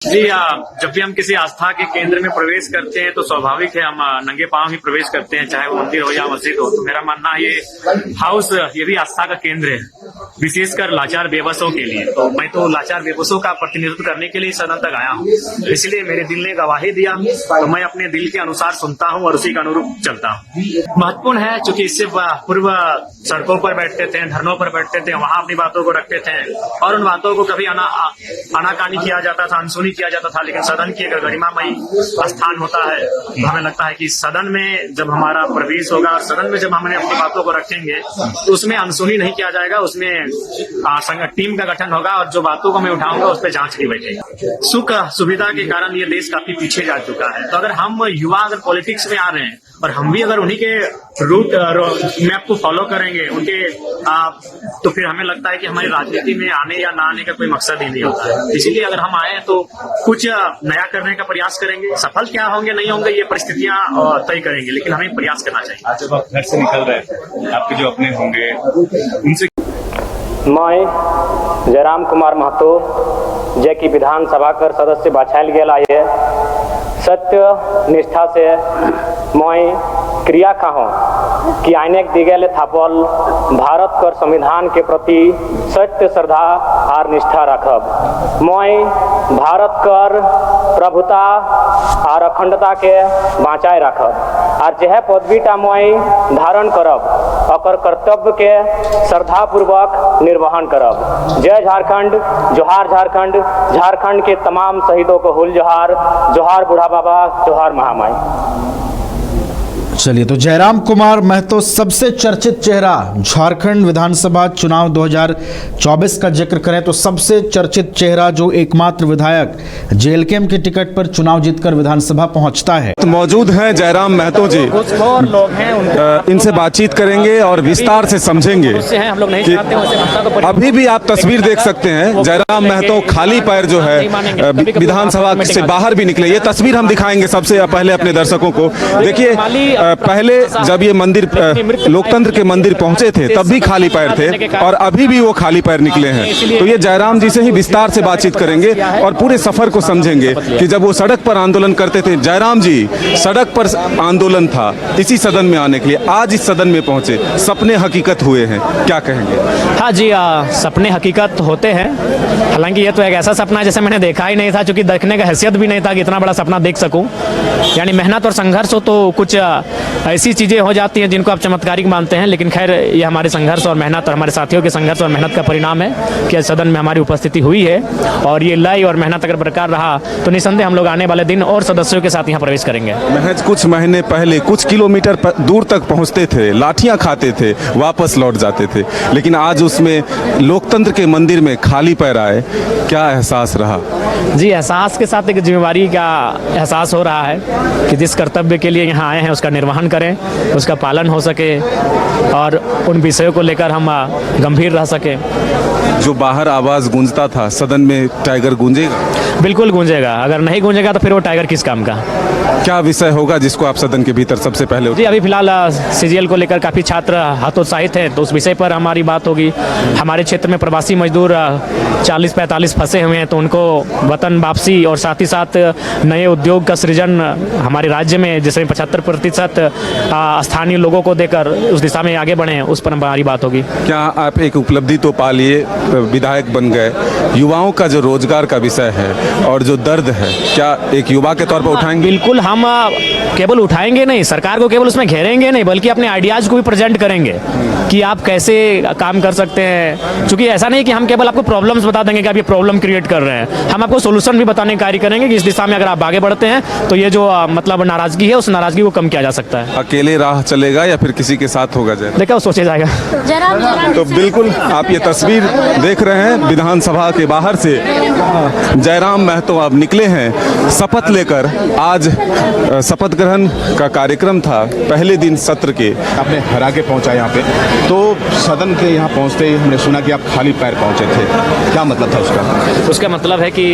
जी जब भी हम किसी आस्था के केंद्र में प्रवेश करते हैं तो स्वाभाविक है हम नंगे पांव ही प्रवेश करते हैं, चाहे वो मंदिर हो या मस्जिद हो। तो मेरा मानना है ये हाउस ये भी आस्था का केंद्र है, विशेषकर लाचार बेबसों के लिए। तो मैं तो लाचार बेबसों का प्रतिनिधित्व करने के लिए सदन तक आया हूँ, इसलिए मेरे दिल ने गवाही दिया तो मैं अपने दिल के अनुसार सुनता हूँ और उसी के अनुरूप चलता हूँ। महत्वपूर्ण है क्योंकि इससे पूर्व सड़कों पर बैठते थे, धरनों पर बैठते थे, वहां अपनी बातों को रखते थे और उन बातों को कभी आनाकानी किया जाता था, अनसुनी किया जाता था। लेकिन सदन की अगर गरिमामयी स्थान होता है तो हमें लगता है कि सदन में जब हमारा प्रवेश होगा और सदन में जब हमने अपनी बातों को रखेंगे तो उसमें अनसुनी नहीं किया जाएगा, उसमें टीम का गठन होगा और जो बातों को मैं उठाऊंगा उस पर जांच की बैठेगी। सुख सुविधा के कारण ये देश काफी पीछे जा चुका है। तो अगर हम युवा अगर पॉलिटिक्स में आ रहे हैं और हम भी अगर उन्हीं के रूट मैप को फॉलो करेंगे उनके तो फिर हमें लगता है कि हमारी राजनीति में आने या ना आने का कोई मकसद ही नहीं होता है। इसीलिए अगर हम आए तो कुछ नया करने का प्रयास करेंगे। सफल क्या होंगे नहीं होंगे ये परिस्थितियां तय करेंगे, लेकिन हमें प्रयास करना चाहिए। आज जब आप घर से निकल रहे हैं, आपके जो अपने होंगे उनसे मैं जयराम कुमार महतो जे की विधानसभा कर सदस्य बाछायल गेल है। सत्य निष्ठा से मैं क्रिया खाऊं कि आइने दिगेले थापल भारत कर संविधान के प्रति सत्य श्रद्धा और निष्ठा रखब। मैं भारत कर प्रभुता और अखंडता के बाँचाए रखब और जह पदवीटा मैं धारण करब और कर्तव्य के श्रद्धापूर्वक निर्वहन करब। जय झारखंड, जोहार झारखंड, झारखंड के तमाम शहीदों को हुल जोहार, जोहार बूढ़ा बाबा, जोहार महामाई। चलिए, तो जयराम कुमार महतो सबसे चर्चित चेहरा झारखंड विधानसभा चुनाव 2024 का जिक्र करें तो सबसे चर्चित चेहरा जो एकमात्र विधायक जेएलकेएम के टिकट पर चुनाव जीतकर विधानसभा पहुंचता है। तो मौजूद हैं जयराम महतो जी, लोग हैं इनसे बातचीत करेंगे और विस्तार से समझेंगे कि अभी भी आप तस्वीर देख सकते हैं। जयराम महतो खाली पैर जो है विधानसभा से बाहर भी निकले। ये तस्वीर हम दिखाएंगे सबसे पहले अपने दर्शकों को। देखिए, पहले जब ये मंदिर लोकतंत्र के मंदिर पहुंचे थे तब भी खाली पैर थे और अभी भी वो खाली पैर निकले हैं। तो ये जयराम जी से ही विस्तार से बातचीत करेंगे और पूरे सफर को समझेंगे कि जब वो सड़क पर आंदोलन करते थे, जयराम जी सड़क पर आंदोलन था इसी सदन में आने के लिए, आज इस सदन में पहुंचे, सपने हकीकत हुए हैं, क्या कहेंगे? हाँ जी, सपने हकीकत होते हैं। हालांकि ये तो एक ऐसा सपना जैसे मैंने देखा ही नहीं था, क्योंकि देखने का हैसियत भी नहीं था कि इतना बड़ा सपना देख सकूं। यानी मेहनत और संघर्ष हो तो कुछ ऐसी चीज़ें हो जाती हैं जिनको आप चमत्कारिक मानते हैं, लेकिन खैर ये हमारे संघर्ष और मेहनत और हमारे साथियों के संघर्ष और मेहनत का परिणाम है कि सदन में हमारी उपस्थिति हुई है। और ये लय और मेहनत अगर बरकरार रहा तो निसंदेह हम लोग आने वाले दिन और सदस्यों के साथ यहाँ प्रवेश करेंगे। महज कुछ महीने पहले कुछ किलोमीटर दूर तक पहुँचते थे, लाठियाँ खाते थे, वापस लौट जाते थे, लेकिन आज उसमें लोकतंत्र के मंदिर में खाली पैर आए, क्या एहसास रहा? जी, एहसास के साथ एक जिम्मेवारी का एहसास हो रहा है कि जिस कर्तव्य के लिए यहाँ आए हैं उसका निर्वहन करें, उसका पालन हो सके और उन विषयों को लेकर हम गंभीर रह सकें। जो बाहर आवाज़ गूंजता था, सदन में टाइगर गूंजेगा? बिल्कुल गूंजेगा। अगर नहीं गूंजेगा तो फिर वो टाइगर किस काम का? क्या विषय होगा जिसको आप सदन के भीतर सबसे पहले? जी, अभी फिलहाल सीजीएल को लेकर काफ़ी छात्र हतोत्साहित हैं, तो उस विषय पर हमारी बात होगी। हमारे क्षेत्र में प्रवासी मजदूर 40-45 फंसे हुए हैं, तो उनको वतन वापसी और साथ ही साथ नए उद्योग का सृजन हमारे राज्य में, जिसमें 75% स्थानीय लोगों को देकर उस दिशा में आगे बढ़े, उस पर हमारी बात होगी। क्या आप एक उपलब्धि तो पा लिए, विधायक बन गए, युवाओं का जो रोजगार का विषय है और जो दर्द है, क्या एक युवा के तौर पर उठाएंगे? बिल्कुल, हम केवल उठाएंगे नहीं, सरकार को केवल उसमें घेरेंगे नहीं, बल्कि अपने आइडियाज को भी प्रेजेंट करेंगे कि आप कैसे काम कर सकते हैं। क्योंकि ऐसा नहीं कि हम केवल आपको प्रॉब्लम्स बता देंगे कि आप ये प्रॉब्लम क्रिएट कर रहे हैं, हम आपको सोल्यूशन भी बताने का कार्य करेंगे कि इस दिशा में अगर आप आगे बढ़ते हैं तो ये जो मतलब नाराजगी है उस नाराजगी को कम किया जा सकता है। अकेले राह चलेगा या फिर किसी के साथ होगा? देखा, वो सोचा जाएगा। तो बिल्कुल आप ये तस्वीर देख रहे हैं विधानसभा के बाहर से जयराम महतो अब निकले हैं शपथ लेकर। आज शपथ ग्रहण का कार्यक्रम था, पहले दिन सत्र के। आपने हरा के पहुंचा यहाँ पे, तो सदन के यहाँ पहुंचते ही हमने सुना कि आप खाली पैर पहुंचे थे, क्या मतलब था उसका? उसका मतलब है कि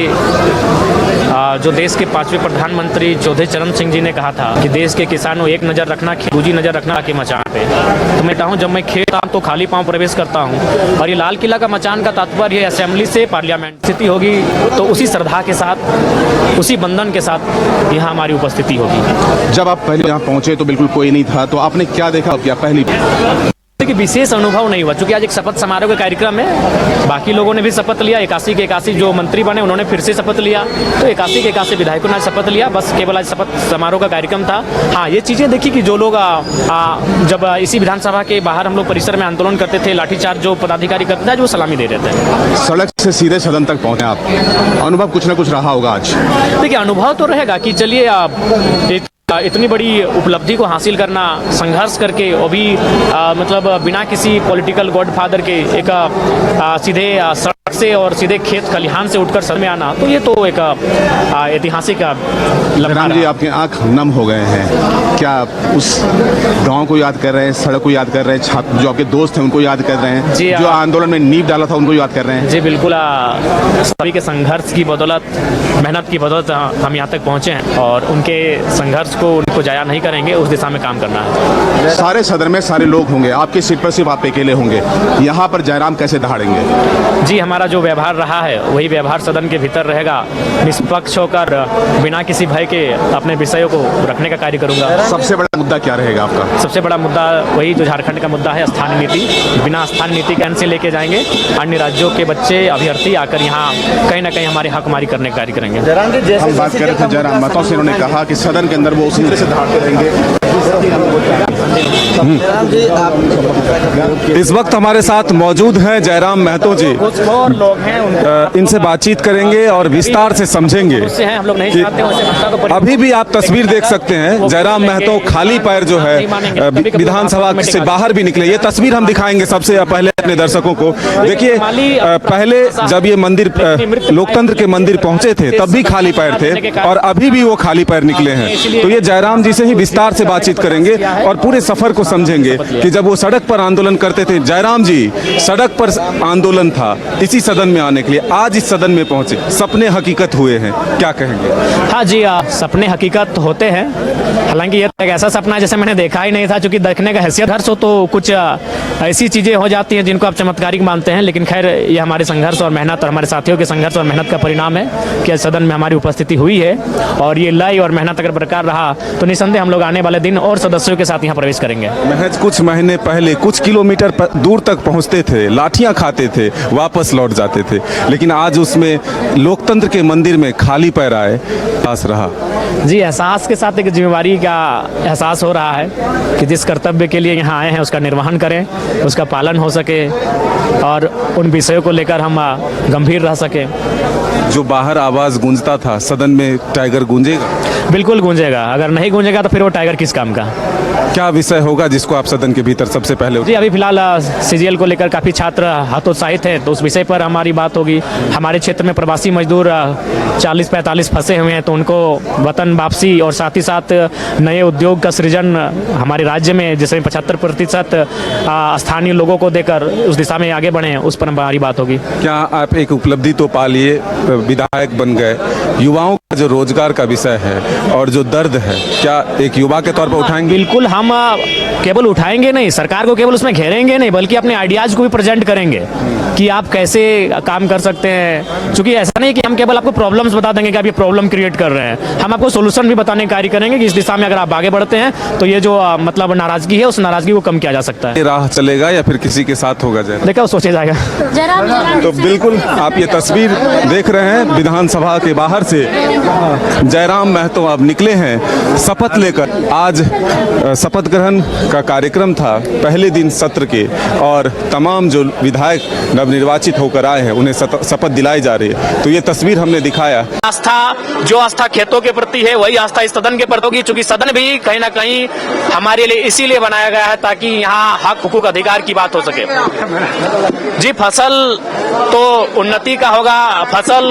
जो देश के 5वें प्रधानमंत्री चौधरी चरण सिंह जी ने कहा था कि देश के किसानों एक नज़र रखना, दूसरी नज़र रखना के मचान पे। तो मैं कहता हूँ जब मैं खेत आता हूँ तो खाली पांव प्रवेश करता हूँ। और ये लाल किला का मचान का तात्पर्य है असेंबली से पार्लियामेंट स्थिति होगी तो उसी श्रद्धा के साथ, उसी बंधन के साथ यहाँ हमारी उपस्थिति होगी। जब आप पहले यहाँ पहुंचे तो बिल्कुल कोई नहीं था, तो आपने क्या देखा? क्या पहली कि विशेष अनुभव नहीं हुआ, चूंकि आज एक शपथ समारोह का कार्यक्रम है। बाकी लोगों ने भी शपथ लिया, 81 के 81 जो मंत्री बने उन्होंने फिर से शपथ लिया, तो 81 के 81 विधायकों ने शपथ लिया। बस केवल आज शपथ समारोह का कार्यक्रम था। हाँ, ये चीज़ें देखी कि जो लोग जब इसी विधानसभा के बाहर हम लोग परिसर में आंदोलन करते थे, लाठीचार्ज जो पदाधिकारी करते थे वो सलामी दे रहे थे। सड़क से सीधे सदन तक पहुंचे आप, अनुभव कुछ ना कुछ रहा होगा आज? देखिए, अनुभव तो रहेगा कि चलिए इतनी बड़ी उपलब्धि को हासिल करना, संघर्ष करके, वो भी मतलब बिना किसी पॉलिटिकल गॉडफादर के एक सीधे सड़क से और सीधे खेत खलिहान से उठकर सदन में आना, तो ये तो एक ऐतिहासिक जयराम जी, आपके आंख नम हो गए हैं। क्या उस गांव को याद कर रहे हैं, सड़क को याद कर रहे हैं, छात्र जो आपके दोस्त हैं उनको याद कर रहे हैं, जो आंदोलन में नींव डाला था उनको याद कर रहे हैं? जी बिल्कुल, सभी के संघर्ष की बदौलत, मेहनत की बदौलत हम यहाँ तक पहुँचे हैं और उनके संघर्ष को उनको जाया नहीं करेंगे, उस दिशा में काम करना है। सारे सदन में सारे लोग होंगे, आपकी सीट पर सिर्फ आप अकेले होंगे, यहाँ पर जयराम कैसे दहाड़ेंगे? जी, हमारा जो व्यवहार रहा है वही व्यवहार सदन के भीतर रहेगा। निष्पक्ष होकर बिना किसी भय के अपने विषयों को रखने का कार्य करूंगा। सबसे बड़ा मुद्दा क्या रहेगा आपका? सबसे बड़ा मुद्दा वही जो झारखंड का मुद्दा है, स्थानीय नीति। बिना स्थानीय नीति के से लेके जाएंगे, अन्य राज्यों के बच्चे अभ्यर्थी आकर यहाँ कहीं ना कहीं हमारे हकमारी करने का कार्य करेंगे। हम बात कर रहे थे जयराम मतों से, उन्होंने कहा कि सदन के अंदर वो उसी तरह से दहाड़ते रहेंगे। इस वक्त हमारे साथ मौजूद हैं जयराम महतो जी। कुछ और लोग हैं, इनसे बातचीत करेंगे और विस्तार से समझेंगे हम लोग नहीं चाहते हैं। अभी भी आप तस्वीर देख सकते हैं, जयराम महतो खाली पैर जो है विधानसभा से बाहर भी निकले। ये तस्वीर हम दिखाएंगे सबसे पहले अपने दर्शकों को। देखिए, पहले जब ये मंदिर लोकतंत्र के मंदिर पहुंचे थे तब भी खाली पैर थे और अभी भी वो खाली पैर निकले हैं। तो ये जयराम जी से ही विस्तार से बातचीत करेंगे और पूरे सफर को समझेंगे कि जब वो सड़क पर आंदोलन करते थे, जयराम जी सड़क पर आंदोलन था इसी सदन में आने के लिए, आज इस सदन में पहुंचे, सपने हकीकत हुए हैं, क्या कहेंगे? हाँ जी, सपने हकीकत होते हैं। हालांकि ये एक ऐसा सपना जैसे मैंने देखा ही नहीं था, क्योंकि देखने का हैसियत हर्ष हो तो कुछ ऐसी चीजें हो जाती हैं जिनको आप चमत्कारिक मानते हैं। लेकिन खैर, ये हमारे संघर्ष और मेहनत और हमारे साथियों के संघर्ष और मेहनत का परिणाम है कि सदन में हमारी उपस्थिति हुई है। और ये लय और मेहनत अगर बरकरार रहा तो निसंदेह हम लोग आने वाले दिन और सदस्यों के साथ यहाँ प्रवेश करेंगे। महज कुछ महीने पहले कुछ किलोमीटर दूर तक पहुंचते थे, लाठियां खाते थे, वापस लौट जाते थे, लेकिन आज उसमें लोकतंत्र के मंदिर में खाली पैर आए, पास रहा। जी, एहसास के साथ एक जिम्मेवारी का एहसास हो रहा है कि जिस कर्तव्य के लिए यहाँ आए हैं उसका निर्वहन करें, उसका पालन हो सके और उन विषयों को लेकर हम गंभीर रह सके। जो बाहर आवाज गूंजता था, सदन में टाइगर गूंजेगा? बिल्कुल गूंजेगा। अगर नहीं गूंजेगा तो फिर वो टाइगर किस काम का? क्या विषय होगा जिसको आप सदन के भीतर सबसे पहले? जी, अभी फिलहाल सीजीएल को लेकर काफ़ी छात्र हतोत्साहित हैं, तो उस विषय पर हमारी बात होगी। हमारे क्षेत्र में प्रवासी मजदूर 40-45 फंसे हुए हैं, तो उनको वतन वापसी और साथ ही साथ नए उद्योग का सृजन हमारे राज्य में, जिसमें 75% स्थानीय लोगों को देकर उस दिशा में आगे बढ़े, उस पर हमारी बात होगी। क्या आप एक उपलब्धि तो पा लिए, विधायक बन गए, युवाओं का जो रोजगार का विषय है और जो दर्द है, क्या एक युवा के तौर पर उठाएंगे? बिल्कुल, हम केवल उठाएंगे नहीं, सरकार को केवल उसमें घेरेंगे नहीं, बल्कि अपने आइडियाज़ को भी प्रेजेंट करेंगे कि आप कैसे काम कर सकते हैं। क्योंकि ऐसा नहीं कि हम केवल आपको प्रॉब्लम्स बता देंगे कि आप ये प्रॉब्लम क्रिएट कर रहे हैं, हम आपको सोल्यूशन भी बताने का कार्य करेंगे कि इस दिशा में अगर आप आगे बढ़ते हैं तो ये जो मतलब नाराजगी है, उस नाराजगी को कम किया जा सकता है। राह चलेगा या फिर किसी के साथ होगा? देखा, वो सोचा जाएगा। तो बिल्कुल आप ये तस्वीर देख रहे हैं, विधानसभा के बाहर से जयराम महतो अब निकले हैं शपथ लेकर। आज शपथ ग्रहण का कार्यक्रम था पहले दिन सत्र के, और तमाम जो विधायक नवनिर्वाचित होकर आए हैं उन्हें शपथ दिलाई जा रही है। तो ये तस्वीर हमने दिखाया। जो आस्था खेतों के प्रति है, वही आस्था इस सदन के प्रति होगी, क्योंकि सदन भी कहीं ना कहीं हमारे लिए इसीलिए बनाया गया है ताकि यहाँ हक हुकूक अधिकार की बात हो सके। जी, फसल तो उन्नति का होगा, फसल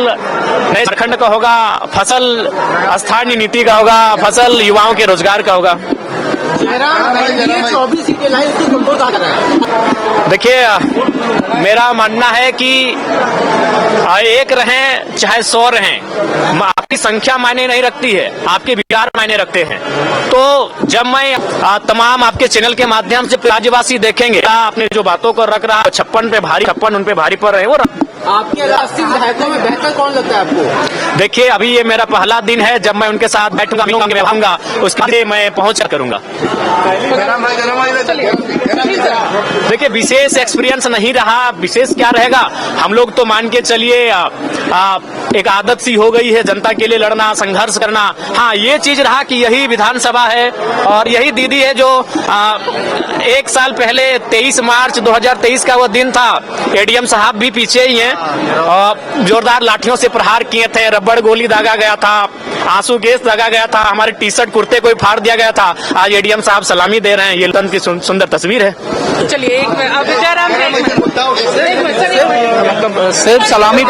नए झारखंड का होगा, फसल स्थानीय नीति का होगा, फसल युवाओं के रोजगार का होगा। देखिए, मेरा मानना है कि एक रहें चाहे 100 रहें, की संख्या मायने नहीं रखती है, आपके विचार मायने रखते हैं। तो जब मैं तमाम आपके चैनल के माध्यम से राज्यवासी देखेंगे आपने जो बातों को रख रहा है 56 उन पे भारी पड़ रहे हैं वो आपके राष्ट्रीय विधायकों में बेहतर कौन लगता है आपको? देखिए अभी ये मेरा पहला दिन है, जब मैं उनके साथ बैठूंगा उसके लिए मैं पहुंच करूंगा। देखिए विशेष एक्सपीरियंस नहीं रहा, विशेष क्या रहेगा, हम लोग तो मान के चलिए एक आदत सी हो गई है जनता के लिए लड़ना, संघर्ष करना। हाँ ये चीज रहा कि यही विधानसभा है और यही दीदी है जो 1 साल पहले 23 मार्च 2023 का वो दिन था, एडीएम साहब भी पीछे ही हैं, जोरदार लाठियों से प्रहार किए थे, रबड़ गोली दागा गया था, आंसू गैस दागा गया था, हमारे टी शर्ट कुर्ते को फाड़ दिया गया था। आज एडीएम साहब सलामी दे रहे हैं, ये लोकतंत्र की सुंदर तस्वीर है। चलिए सिर्फ सलामी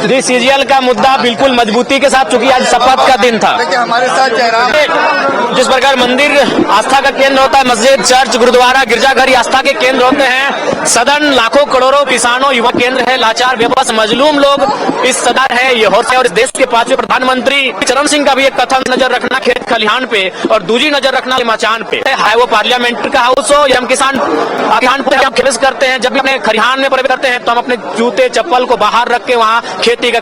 जी सीजीएल का मुद्दा बिल्कुल मजबूती के साथ, चूंकि आज शपथ का दिन था। हमारे साथ जिस प्रकार मंदिर आस्था का केंद्र होता है, मस्जिद, चर्च, गुरुद्वारा, गिरजाघर आस्था के केंद्र होते हैं, सदन लाखों करोड़ों किसानों युवा केंद्र है, लाचार बेबस मजलूम लोग इस सदन है ये होते हैं। और इस देश के 5वें प्रधानमंत्री चरण सिंह का भी एक कथन, नजर रखना खेत खलिहान पे और दूसरी नजर रखना मचान पे है, वो पार्लियामेंट का हाउस हो या हम किसान अभियान पे हम प्रवेश करते हैं, जब भी अपने खलिहान में प्रवेश करते हैं तो हम अपने जूते चप्पल को बाहर रख के वहाँ खेती का